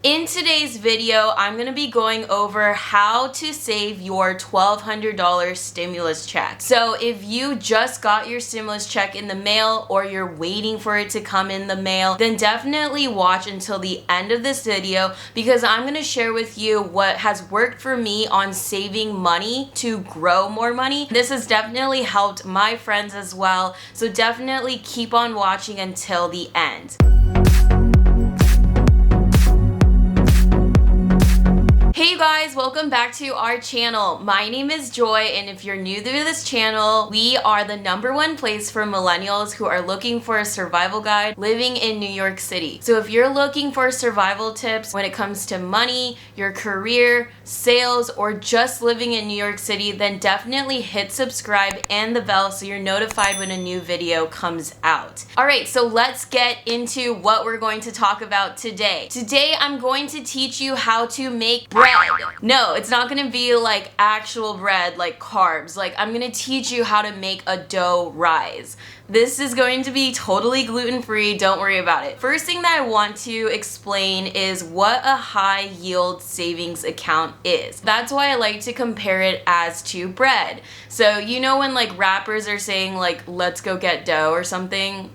In today's video, I'm going to be going over how to save your $1,200 stimulus check. So if you just got your stimulus check in the mail or you're waiting for it to come in the mail, then definitely watch until the end of this video because I'm going to share with you what has worked for me on saving money to grow more money. This has definitely helped my friends as well, so definitely keep on watching until the end. Hey you guys, welcome back to our channel. My name is Joy, and if you're new to this channel, we are the #1 place for millennials who are looking for a survival guide living in New York City. So if you're looking for survival tips when it comes to money, your career, sales, or just living in New York City, then definitely hit subscribe and the bell so you're notified when a new video comes out. Alright, so let's get into what we're going to talk about today. Today I'm going to teach you how to make bread. No, it's not gonna be like actual bread, like carbs. Like, I'm gonna teach you how to make a dough rise. This is going to be totally gluten-free, don't worry about it. First thing that I want to explain is what a high yield savings account is. That's why I like to compare it as to bread. So you know when like rappers are saying like, let's go get dough or something?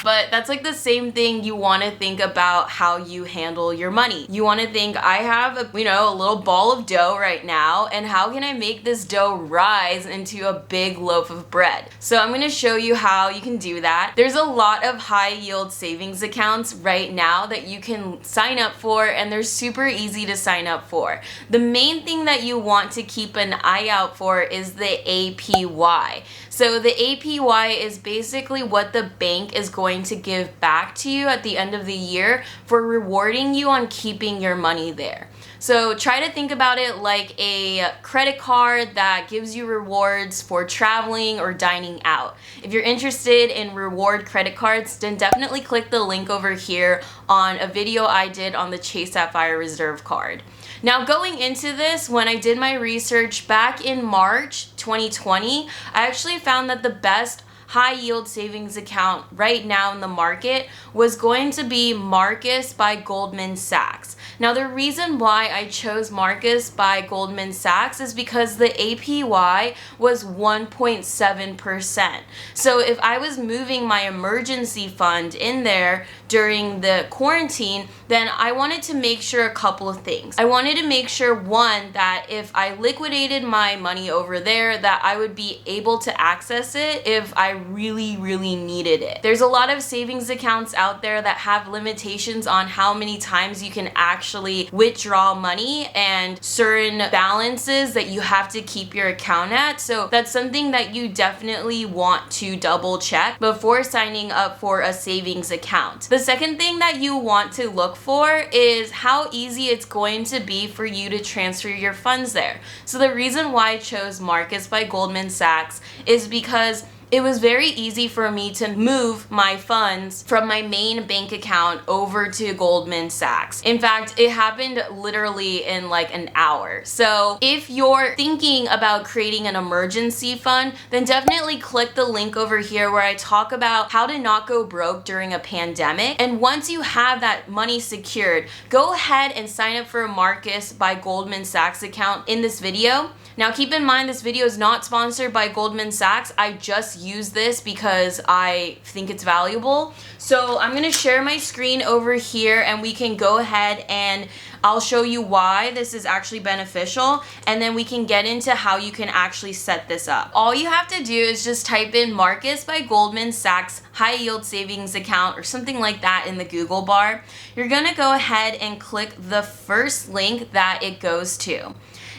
But that's like the same thing. You want to think about how you handle your money. You want to think, I have a little ball of dough right now, and how can I make this dough rise into a big loaf of bread? So I'm going to show you how you can do that. There's a lot of high yield savings accounts right now that you can sign up for, and they're super easy to sign up for. The main thing that you want to keep an eye out for is the APY. So the APY is basically what the bank is going to give back to you at the end of the year for rewarding you on keeping your money there. So try to think about it like a credit card that gives you rewards for traveling or dining out. If you're interested in reward credit cards, then definitely click the link over here on a video I did on the Chase Sapphire Reserve card. Now going into this, when I did my research back in March 2020, I actually found that the best high yield savings account right now in the market was going to be Marcus by Goldman Sachs. Now the reason why I chose Marcus by Goldman Sachs is because the APY was 1.7%. So if I was moving my emergency fund in there during the quarantine, then I wanted to make sure a couple of things. I wanted to make sure, one, that if I liquidated my money over there, that I would be able to access it if I really needed it. There's a lot of savings accounts out there that have limitations on how many times you can actually withdraw money and certain balances that you have to keep your account at. So that's something that you definitely want to double check before signing up for a savings account. The second thing that you want to look for is how easy it's going to be for you to transfer your funds there. So the reason why I chose Marcus by Goldman Sachs is because it was very easy for me to move my funds from my main bank account over to Goldman Sachs. In fact, it happened literally in like an hour. So if you're thinking about creating an emergency fund, then definitely click the link over here where I talk about how to not go broke during a pandemic. And once you have that money secured, go ahead and sign up for a Marcus by Goldman Sachs account in this video. Now keep in mind, this video is not sponsored by Goldman Sachs. I just use this because I think it's valuable. So I'm going to share my screen over here and we can go ahead and I'll show you why this is actually beneficial, and then we can get into how you can actually set this up. All you have to do is just type in Marcus by Goldman Sachs high yield savings account or something like that in the Google bar. You're going to go ahead and click the first link that it goes to.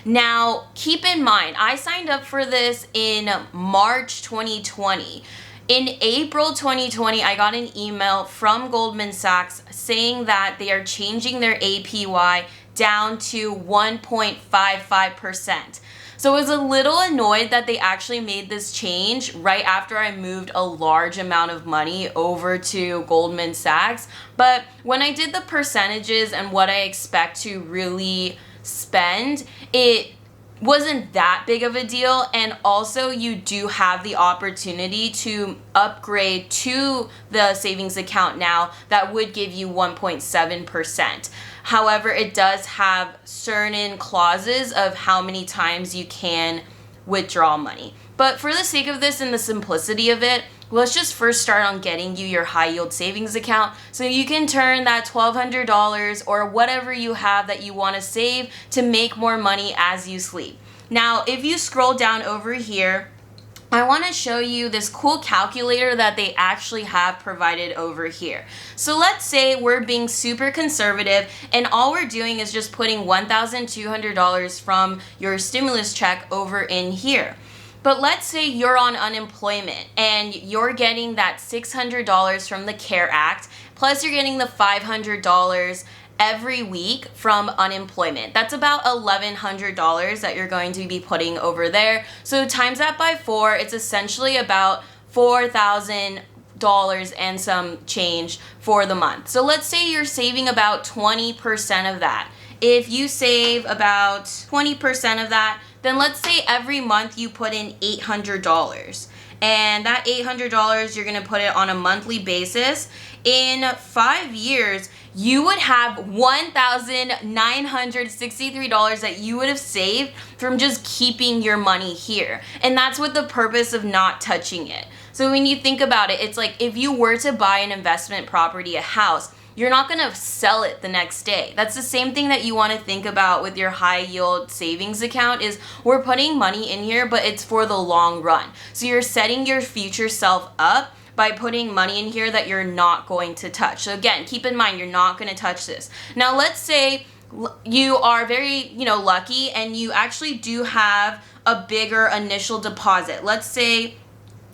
Now, keep in mind, I signed up for this in March 2020. In April 2020, I got an email from Goldman Sachs saying that they are changing their APY down to 1.55%. So I was a little annoyed that they actually made this change right after I moved a large amount of money over to Goldman Sachs. But when I did the percentages and what I expect to really spend, it wasn't that big of a deal, and also you do have the opportunity to upgrade to the savings account now that would give you 1.7%. However, it does have certain clauses of how many times you can withdraw money. But for the sake of this and the simplicity of it, let's just first start on getting you your high yield savings account so you can turn that $1,200 or whatever you have that you want to save to make more money as you sleep. Now, if you scroll down over here, I want to show you this cool calculator that they actually have provided over here. So let's say we're being super conservative and all we're doing is just putting $1,200 from your stimulus check over in here. But let's say you're on unemployment and you're getting that $600 from the CARE Act, plus you're getting the $500 every week from unemployment. That's about $1,100 that you're going to be putting over there. So times that by 4, it's essentially about $4,000 and some change for the month. So let's say you're saving about 20% of that. If you save about 20% of that, then let's say every month you put in $800. And that $800, you're gonna put it on a monthly basis. In 5 years, you would have $1,963 that you would have saved from just keeping your money here. And that's what the purpose of not touching it. So when you think about it, it's like if you were to buy an investment property, a house, you're not gonna sell it the next day. That's the same thing that you wanna think about with your high yield savings account is we're putting money in here, but it's for the long run. So you're setting your future self up by putting money in here that you're not going to touch. So again, keep in mind, you're not gonna touch this. Now let's say you are very, lucky and you actually do have a bigger initial deposit. Let's say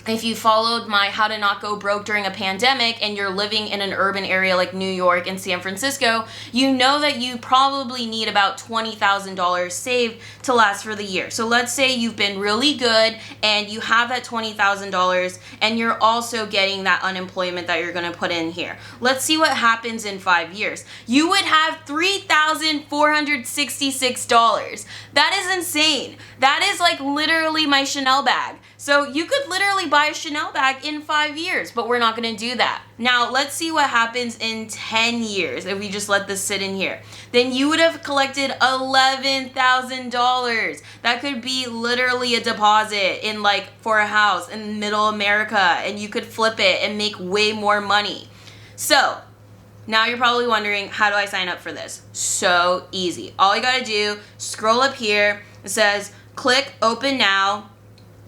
if you followed my How to Not Go Broke During a Pandemic and you're living in an urban area like New York and San Francisco, you know that you probably need about $20,000 saved to last for the year. So let's say you've been really good and you have that $20,000 and you're also getting that unemployment that you're gonna put in here. Let's see what happens in 5 years. You would have $3,466. That is insane. That is like literally my Chanel bag. So you could literally buy a Chanel bag in 5 years, but we're not gonna do that. Now, let's see what happens in 10 years if we just let this sit in here. Then you would have collected $11,000. That could be literally a deposit in for a house in middle America, and you could flip it and make way more money. So, now you're probably wondering, how do I sign up for this? So easy. All you gotta do, scroll up here, it says, click open now,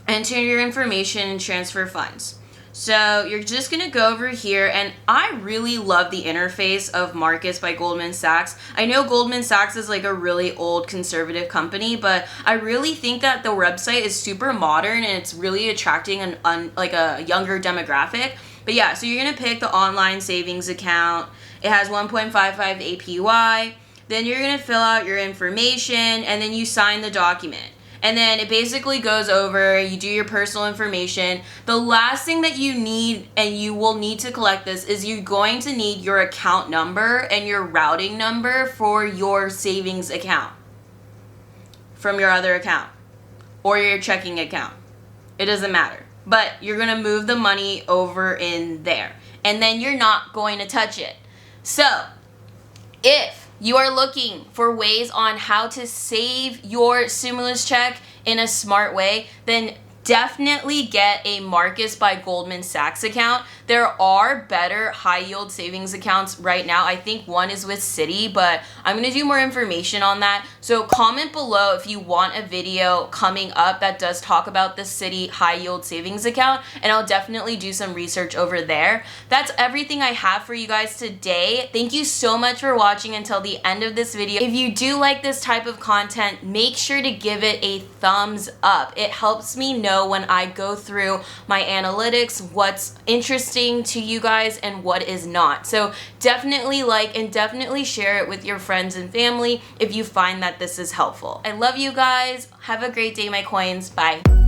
enter your information and transfer funds. So you're just gonna go over here, and I really love the interface of Markets by Goldman Sachs. I know Goldman Sachs is like a really old conservative company, but I really think that the website is super modern and it's really attracting a younger demographic. But yeah, so you're gonna pick the online savings account. It has 1.55 APY. Then you're gonna fill out your information and then you sign the document. And then it basically goes over, you do your personal information. The last thing that you need, and you will need to collect this, is you're going to need your account number and your routing number for your savings account from your other account or your checking account. It doesn't matter. But you're gonna move the money over in there. And then you're not going to touch it. So, if you are looking for ways on how to save your stimulus check in a smart way, then definitely get a Marcus by Goldman Sachs account. There are better high yield savings accounts right now. I think one is with Citi, but I'm gonna do more information on that. So comment below if you want a video coming up that does talk about the Citi high yield savings account, and I'll definitely do some research over there. That's everything I have for you guys today. Thank you so much for watching until the end of this video. If you do like this type of content, make sure to give it a thumbs up. It helps me know when I go through my analytics what's interesting to you guys and what is not. So definitely like and definitely share it with your friends and family if you find that this is helpful. I love you guys. Have a great day, my coins. Bye.